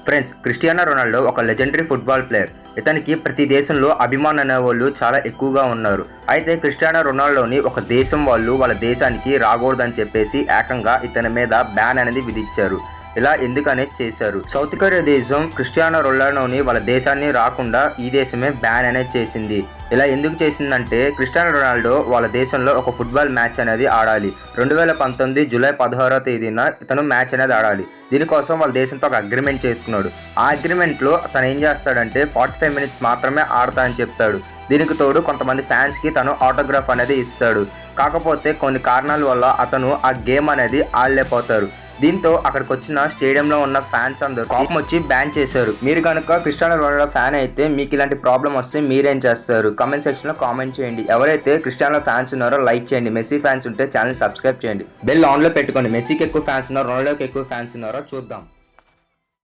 Friends, Cristiano Ronaldo ఒక legendary football player. ఇతనికి ప్రతి దేశంలో అభిమానులు అనేవాళ్ళు చాలా ఎక్కువగా ఉన్నారు. అయితే క్రిస్టియానో రొనాల్డోని ఒక దేశం వాళ్ళు వాళ్ళ దేశానికి రాకూడదని చెప్పేసి ఏకంగా ఇతని మీద బ్యాన్ అనేది విధించారు. ఇలా ఎందుకనేది చేశారు. సౌత్ కొరియా దేశం క్రిస్టియానో రొనాల్డోని వాళ్ళ దేశాన్ని రాకుండా ఈ దేశమే బ్యాన్ అనేది చేసింది. ఇలా ఎందుకు చేసిందంటే, క్రిస్టియానో రొనాల్డో వాళ్ళ దేశంలో ఒక ఫుట్బాల్ మ్యాచ్ అనేది ఆడాలి. 2019 జూలై 16వ తేదీన ఇతను మ్యాచ్ అనేది ఆడాలి. దీనికోసం వాళ్ళ దేశంతో ఒక అగ్రిమెంట్ చేసుకున్నాడు. ఆ అగ్రిమెంట్లో తను ఏం చేస్తాడంటే 45 మినిట్స్ మాత్రమే ఆడతా అని చెప్తాడు. దీనికి తోడు కొంతమంది ఫ్యాన్స్కి తను ఆటోగ్రాఫ్ అనేది ఇస్తాడు. కాకపోతే కొన్ని కారణాల వల్ల అతను ఆ గేమ్ అనేది ఆడలేకపోతారు. దీంతో అక్కడికి వచ్చిన స్టేడియంలో ఉన్న ఫ్యాన్స్ అందరూ కోపం వచ్చి బ్యాన్ చేశారు. మీరు కనుక క్రిస్టియానో రొనాల్డో ఫ్యాన్ అయితే మీకు ఇలాంటి ప్రాబ్లం వస్తే మీరేం చేస్తారు? కామెంట్ సెక్షన్లో కామెంట్ చేయండి. ఎవరైతే క్రిస్టియానో ఫ్యాన్స్ ఉన్నారో లైక్ చేయండి. మెస్సీ ఫ్యాన్స్ ఉంటే ఛానల్ సబ్స్క్రైబ్ చేయండి. బెల్ ఆన్లో పెట్టుకోండి. మెస్సీకి ఎక్కువ ఫ్యాన్స్ ఉన్నారో రొనాల్డోకి ఎక్కువ ఫ్యాన్స్ ఉన్నారో చూద్దాం.